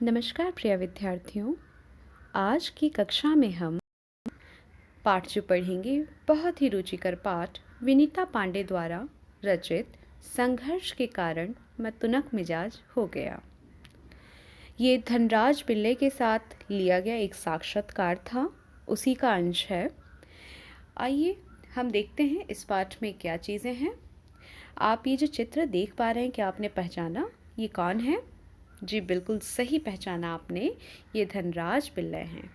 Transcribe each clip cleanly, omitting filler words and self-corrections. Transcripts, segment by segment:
नमस्कार प्रिय विद्यार्थियों। आज की कक्षा में हम पाठ जो पढ़ेंगे बहुत ही रुचिकर पाठ विनीता पांडे द्वारा रचित संघर्ष के कारण मैं तुनक मिजाज हो गया। ये धनराज पिल्ले के साथ लिया गया एक साक्षात्कार था, उसी का अंश है। आइए हम देखते हैं इस पाठ में क्या चीज़ें हैं। आप ये जो चित्र देख पा रहे हैं, क्या आपने पहचाना ये कौन है? जी बिल्कुल सही पहचाना आपने, ये धनराज पिल्ले हैं।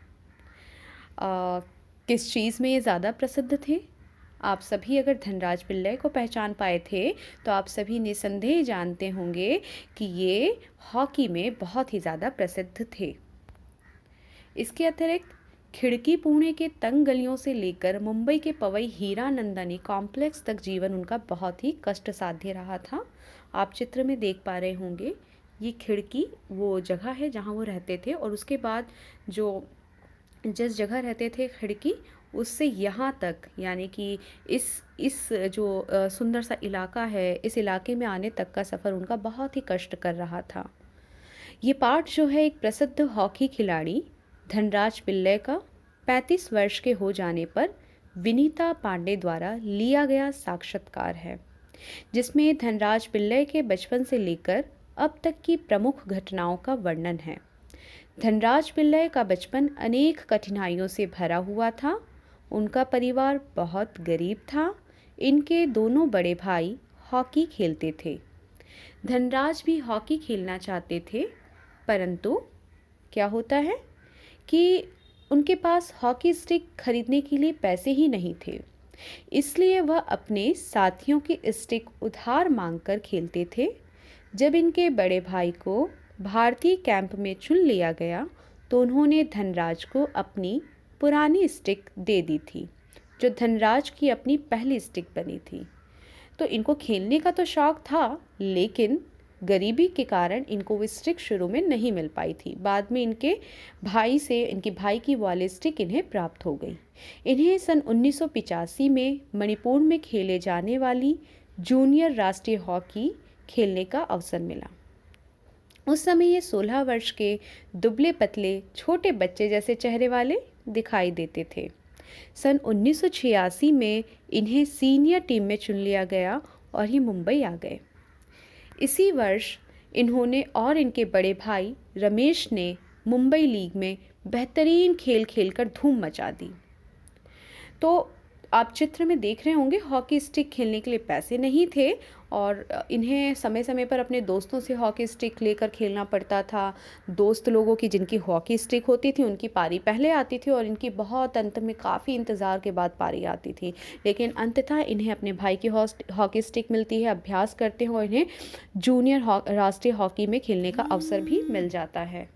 किस चीज़ में ये ज़्यादा प्रसिद्ध थे? आप सभी अगर धनराज पिल्ले को पहचान पाए थे तो आप सभी निसंदेह जानते होंगे कि ये हॉकी में बहुत ही ज़्यादा प्रसिद्ध थे। इसके अतिरिक्त खिड़की पुणे के तंग गलियों से लेकर मुंबई के पवई हीरानंदानी कॉम्प्लेक्स तक जीवन उनका बहुत ही कष्टसाध्य रहा था। आप चित्र में देख पा रहे होंगे, ये खिड़की वो जगह है जहाँ वो रहते थे, और उसके बाद जो जिस जगह रहते थे खिड़की, उससे यहाँ तक, यानी कि इस जो सुंदर सा इलाका है, इस इलाके में आने तक का सफ़र उनका बहुत ही कष्ट कर रहा था। ये पाठ जो है एक प्रसिद्ध हॉकी खिलाड़ी धनराज पिल्ले का 35 वर्ष के हो जाने पर विनीता पांडे द्वारा लिया गया साक्षात्कार है, जिसमें धनराज पिल्ले के बचपन से लेकर अब तक की प्रमुख घटनाओं का वर्णन है। धनराज पिल्ले का बचपन अनेक कठिनाइयों से भरा हुआ था। उनका परिवार बहुत गरीब था। इनके दोनों बड़े भाई हॉकी खेलते थे। धनराज भी हॉकी खेलना चाहते थे, परंतु क्या होता है कि उनके पास हॉकी स्टिक खरीदने के लिए पैसे ही नहीं थे। इसलिए वह अपने साथियों की स्टिक उधार मांगकर खेलते थे। जब इनके बड़े भाई को भारतीय कैंप में चुन लिया गया तो उन्होंने धनराज को अपनी पुरानी स्टिक दे दी थी, जो धनराज की अपनी पहली स्टिक बनी थी। तो इनको खेलने का तो शौक था, लेकिन गरीबी के कारण इनको वो स्टिक शुरू में नहीं मिल पाई थी। बाद में इनके भाई की वाली स्टिक इन्हें प्राप्त हो गई। इन्हें सन 1985 में मणिपुर में खेले जाने वाली जूनियर राष्ट्रीय हॉकी खेलने का अवसर मिला। उस समय ये 16 वर्ष के दुबले पतले छोटे बच्चे जैसे चेहरे वाले दिखाई देते थे। सन 1986 में इन्हें सीनियर टीम में चुन लिया गया और ये मुंबई आ गए। इसी वर्ष इन्होंने और इनके बड़े भाई रमेश ने मुंबई लीग में बेहतरीन खेल खेलकर धूम मचा दी। तो आप चित्र में देख रहे होंगे, हॉकी स्टिक खेलने के लिए पैसे नहीं थे और इन्हें समय समय पर अपने दोस्तों से हॉकी स्टिक लेकर खेलना पड़ता था। दोस्त लोगों की जिनकी हॉकी स्टिक होती थी उनकी पारी पहले आती थी और इनकी बहुत अंत में काफ़ी इंतज़ार के बाद पारी आती थी, लेकिन अंततः इन्हें अपने भाई की हॉकी स्टिक मिलती है, अभ्यास करते हैं और इन्हें जूनियर राष्ट्रीय हॉकी में खेलने का अवसर भी मिल जाता है।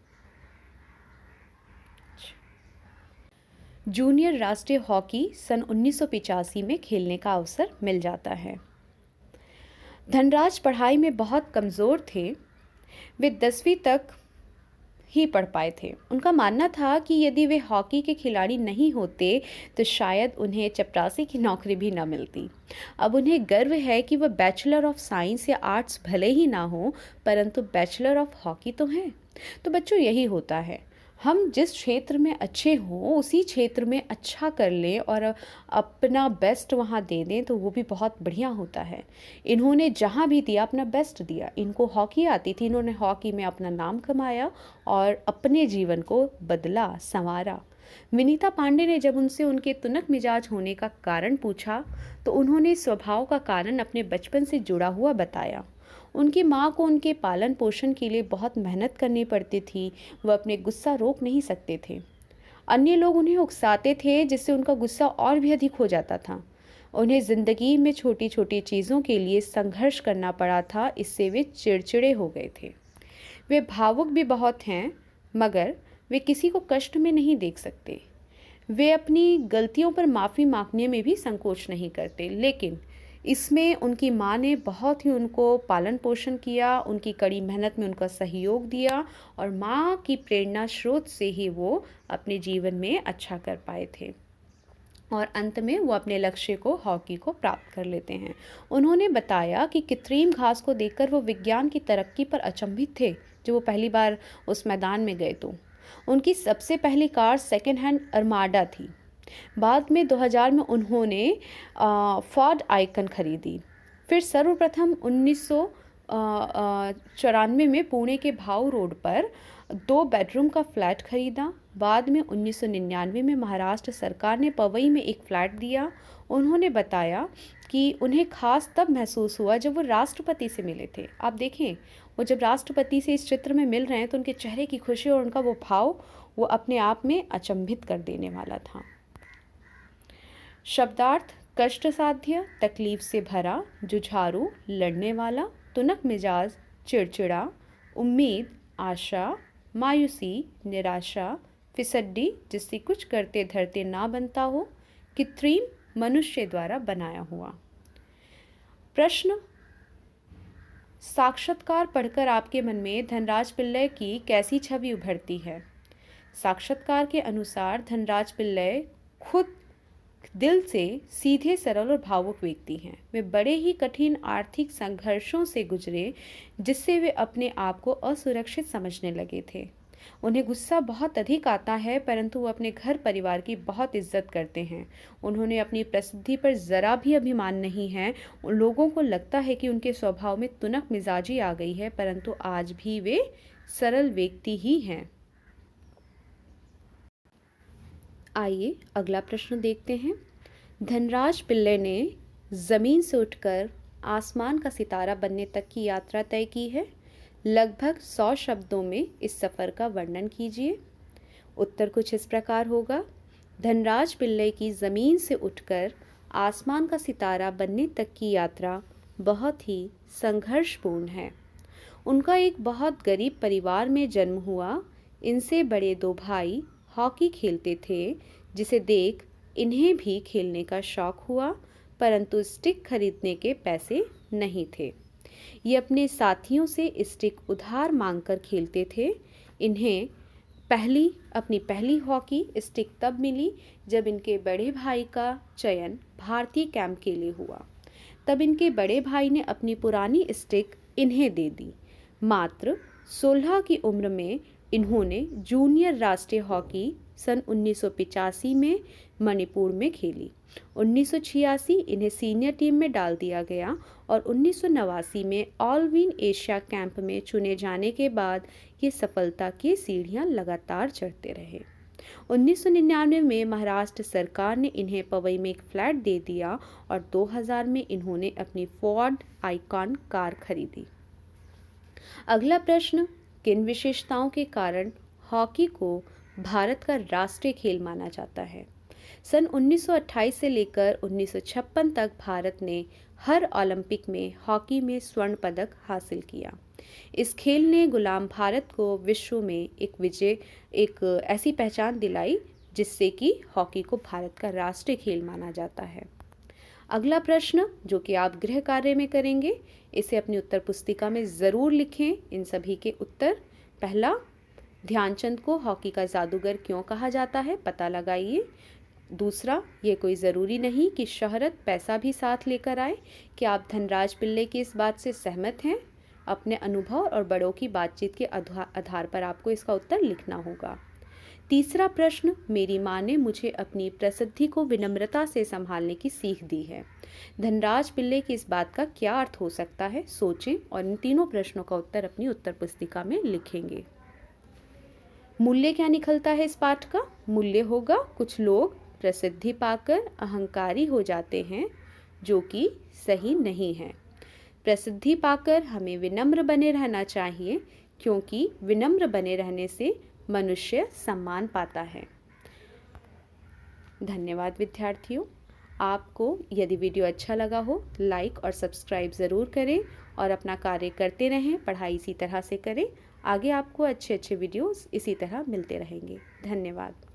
जूनियर राष्ट्रीय हॉकी सन 1985 में खेलने का अवसर मिल जाता है। धनराज पढ़ाई में बहुत कमज़ोर थे। वे 10वीं तक ही पढ़ पाए थे। उनका मानना था कि यदि वे हॉकी के खिलाड़ी नहीं होते तो शायद उन्हें चपरासी की नौकरी भी न मिलती। अब उन्हें गर्व है कि वह बैचलर ऑफ साइंस या आर्ट्स भले ही ना हो, परंतु बैचलर ऑफ हॉकी तो हैं। तो बच्चों, यही होता है, हम जिस क्षेत्र में अच्छे हों उसी क्षेत्र में अच्छा कर लें और अपना बेस्ट वहाँ दे दें तो वो भी बहुत बढ़िया होता है। इन्होंने जहाँ भी दिया अपना बेस्ट दिया। इनको हॉकी आती थी, इन्होंने हॉकी में अपना नाम कमाया और अपने जीवन को बदला, संवारा। विनीता पांडे ने जब उनसे उनके तुनक मिजाज होने का कारण पूछा तो उन्होंने स्वभाव का कारण अपने बचपन से जुड़ा हुआ बताया। उनकी माँ को उनके पालन पोषण के लिए बहुत मेहनत करनी पड़ती थी। वह अपने गुस्सा रोक नहीं सकते थे। अन्य लोग उन्हें उकसाते थे, जिससे उनका गुस्सा और भी अधिक हो जाता था। उन्हें ज़िंदगी में छोटी छोटी चीज़ों के लिए संघर्ष करना पड़ा था, इससे वे चिड़चिड़े हो गए थे। वे भावुक भी बहुत हैं, मगर वे किसी को कष्ट में नहीं देख सकते। वे अपनी गलतियों पर माफ़ी मांगने में भी संकोच नहीं करते, लेकिन इसमें उनकी माँ ने बहुत ही उनको पालन पोषण किया, उनकी कड़ी मेहनत में उनका सहयोग दिया और माँ की प्रेरणा स्रोत से ही वो अपने जीवन में अच्छा कर पाए थे। और अंत में वो अपने लक्ष्य को हॉकी को प्राप्त कर लेते हैं। उन्होंने बताया कि कृत्रिम घास को देखकर वो विज्ञान की तरक्की पर अचंभित थे जब वो पहली बार उस मैदान में गए तो। उनकी सबसे पहली कार सेकेंड हैंड अर्माडा थी। बाद में 2000 में उन्होंने फोर्ड आइकन खरीदी। फिर सर्वप्रथम 1994 में पुणे के भाऊ रोड पर 2 बेडरूम का फ्लैट खरीदा। बाद में 1999 में महाराष्ट्र सरकार ने पवई में एक फ्लैट दिया। उन्होंने बताया कि उन्हें खास तब महसूस हुआ जब वो राष्ट्रपति से मिले थे। आप देखें, वो जब राष्ट्रपति से इस चित्र में मिल रहे हैं तो उनके चेहरे की खुशी और उनका वो भाव वो अपने आप में अचंभित कर देने वाला था। शब्दार्थ: कष्ट साध्य, तकलीफ से भरा, जुझारू, लड़ने वाला, तुनक मिजाज, चिड़चिड़ा, उम्मीद, आशा, मायूसी, निराशा, फिसड्डी जिससे कुछ करते धरते ना बनता हो, कृत्रिम, मनुष्य द्वारा बनाया हुआ। प्रश्न: साक्षात्कार पढ़कर आपके मन में धनराज पिल्लई की कैसी छवि उभरती है? साक्षात्कार के अनुसार धनराज पिल्लई खुद दिल से सीधे, सरल और भावुक व्यक्ति हैं। वे बड़े ही कठिन आर्थिक संघर्षों से गुजरे जिससे वे अपने आप को असुरक्षित समझने लगे थे। उन्हें गुस्सा बहुत अधिक आता है, परंतु वो अपने घर परिवार की बहुत इज्जत करते हैं। उन्होंने अपनी प्रसिद्धि पर ज़रा भी अभिमान नहीं है। उन लोगों को लगता है कि उनके स्वभाव में तुनक मिजाजी आ गई है, परंतु आज भी वे सरल व्यक्ति ही हैं। आइए अगला प्रश्न देखते हैं। धनराज पिल्लई ने ज़मीन से उठकर आसमान का सितारा बनने तक की यात्रा तय की है। लगभग 100 शब्दों में इस सफ़र का वर्णन कीजिए। उत्तर कुछ इस प्रकार होगा। धनराज पिल्लई की ज़मीन से उठकर आसमान का सितारा बनने तक की यात्रा बहुत ही संघर्षपूर्ण है। उनका एक बहुत गरीब परिवार में जन्म हुआ। इनसे बड़े 2 भाई हॉकी खेलते थे, जिसे देख इन्हें भी खेलने का शौक हुआ, परंतु स्टिक खरीदने के पैसे नहीं थे। ये अपने साथियों से स्टिक उधार मांगकर खेलते थे। इन्हें अपनी पहली हॉकी स्टिक तब मिली जब इनके बड़े भाई का चयन भारतीय कैंप के लिए हुआ। तब इनके बड़े भाई ने अपनी पुरानी स्टिक इन्हें दे दी। मात्र 16 की उम्र में इन्होंने जूनियर राष्ट्रीय हॉकी सन 1985 में मणिपुर में खेली। 1986 इन्हें सीनियर टीम में डाल दिया गया और 1989 में ऑल विन एशिया कैंप में चुने जाने के बाद ये सफलता की सीढ़ियां लगातार चढ़ते रहे। 1999 में महाराष्ट्र सरकार ने इन्हें पवई में एक फ्लैट दे दिया और 2000 में इन्होंने अपनी फोर्ड आइकॉन कार खरीदी। अगला प्रश्न: किन विशेषताओं के कारण हॉकी को भारत का राष्ट्रीय खेल माना जाता है? सन 1928 से लेकर 1956 तक भारत ने हर ओलंपिक में हॉकी में स्वर्ण पदक हासिल किया। इस खेल ने गुलाम भारत को विश्व में एक ऐसी पहचान दिलाई जिससे कि हॉकी को भारत का राष्ट्रीय खेल माना जाता है। अगला प्रश्न जो कि आप गृह कार्य में करेंगे, इसे अपनी उत्तर पुस्तिका में ज़रूर लिखें। इन सभी के उत्तर: पहला, ध्यानचंद को हॉकी का जादूगर क्यों कहा जाता है, पता लगाइए। दूसरा, ये कोई ज़रूरी नहीं कि शोहरत पैसा भी साथ लेकर आए। क्या आप धनराज पिल्लई की इस बात से सहमत हैं? अपने अनुभव और बड़ों की बातचीत के आधार पर आपको इसका उत्तर लिखना होगा। तीसरा प्रश्न, मेरी माँ ने मुझे अपनी प्रसिद्धि को विनम्रता से संभालने की सीख दी है। धनराज पिल्लई की इस बात का क्या अर्थ हो सकता है, सोचें और इन तीनों प्रश्नों का उत्तर अपनी उत्तर पुस्तिका में लिखेंगे। मूल्य क्या निकलता है इस पाठ का? मूल्य होगा, कुछ लोग प्रसिद्धि पाकर अहंकारी हो जाते हैं, जो कि सही नहीं है। प्रसिद्धि पाकर हमें विनम्र बने रहना चाहिए, क्योंकि विनम्र बने रहने से मनुष्य सम्मान पाता है। धन्यवाद विद्यार्थियों। आपको यदि वीडियो अच्छा लगा हो, लाइक और सब्सक्राइब ज़रूर करें और अपना कार्य करते रहें, पढ़ाई इसी तरह से करें। आगे आपको अच्छे अच्छे वीडियोस इसी तरह मिलते रहेंगे। धन्यवाद।